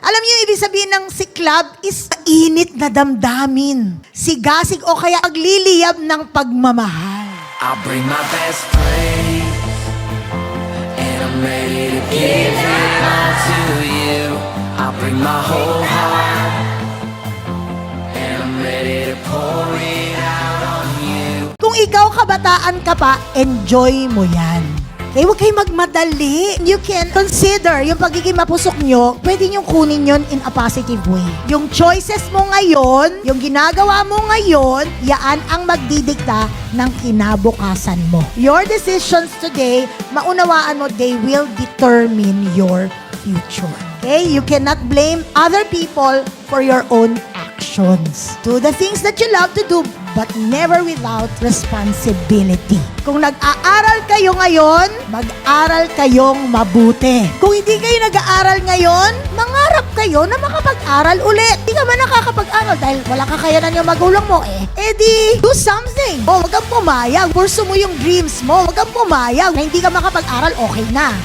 Alam niyo, ibig sabihin ng siklab is init na damdamin. Sigasig o kaya pagliliyab ng pagmamahal. I'll bring my best praise, and I'm ready to give it all to you. I'll bring my whole heart, and I'm ready to pour it out on you. Kung ikaw kabataan ka pa, enjoy mo yan. Eh, huwag kayong magmadali. You can consider yung pagiging mapusok nyo, pwede nyo kunin yon in a positive way. Yung choices mo ngayon, yung ginagawa mo ngayon, yaan ang magdidikta ng kinabukasan mo. Your decisions today, maunawaan mo, they will determine your future. Okay? You cannot blame other people for your own actions. Do the things that you love to do, but never without responsibility. Kung nag-aaral kayo ngayon, mag-aral kayong mabuti. Kung hindi kayo nag-aaral ngayon, mangarap kayo na makapag-aral ulit. Hindi ka man nakakapag-aral dahil wala kakayanan yung magulang mo di, do something. Huwag kang pumayag. Pursue mo yung dreams mo. Huwag kang pumayag na hindi ka makapag-aral, okay na.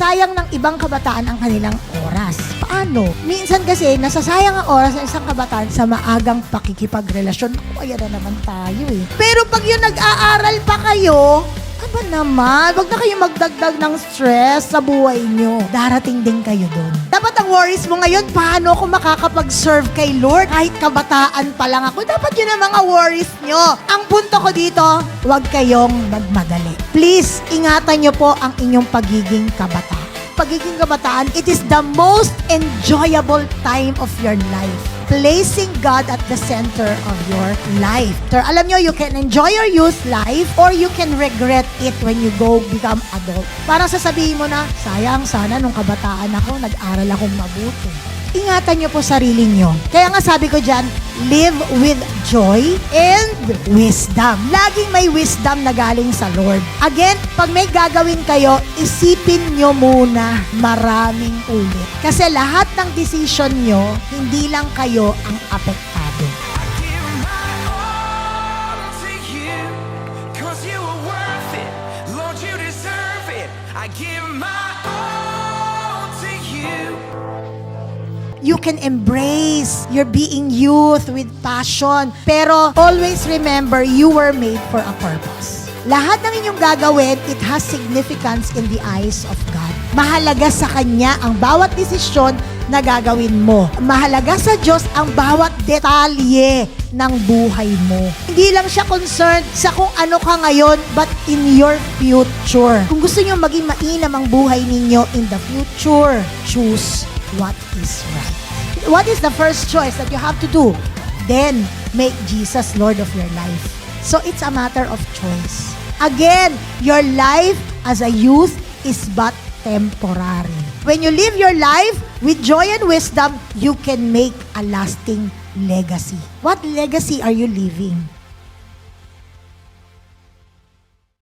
Sayang ng ibang kabataan ang kanilang oras. Paano? Minsan kasi, nasasayang ang oras ng isang kabataan sa maagang pakikipagrelasyon. Ako, ayan na naman tayo Pero pag yung nag-aaral pa kayo, aba naman, wag na kayo magdagdag ng stress sa buhay nyo. Darating din kayo doon. Dapat ang worries mo ngayon, paano ako makakapag-serve kay Lord? Kahit kabataan pa lang ako, dapat yun ang mga worries nyo. Ang punto ko dito, wag kayong magmadali. Please, ingatan nyo po ang inyong pagiging kabataan. Pagiging kabataan, it is the most enjoyable time of your life. Placing God at the center of your life. So, alam nyo, you can enjoy your youth life or you can regret it when you become adult. Parang sasabihin mo na, sayang, sana nung kabataan ako, nag-aral akong mabuti. Ingatan nyo po sarili nyo. Kaya nga sabi ko dyan, live with joy and wisdom. Laging may wisdom na galing sa Lord. Again, pag may gagawin kayo, isipin nyo muna maraming ulit. Kasi lahat ng decision nyo, hindi lang kayo ang apektado. You can embrace your being youth with passion. Pero always remember, you were made for a purpose. Lahat ng inyong gagawin, it has significance in the eyes of God. Mahalaga sa Kanya ang bawat desisyon na gagawin mo. Mahalaga sa Diyos ang bawat detalye ng buhay mo. Hindi lang siya concerned sa kung ano ka ngayon, but in your future. Kung gusto niyo maging mainam ang buhay ninyo in the future, choose what is right. What is the first choice that you have to do? Then, make Jesus Lord of your life. So, it's a matter of choice. Again, your life as a youth is but temporary. When you live your life with joy and wisdom, you can make a lasting legacy. What legacy are you leaving?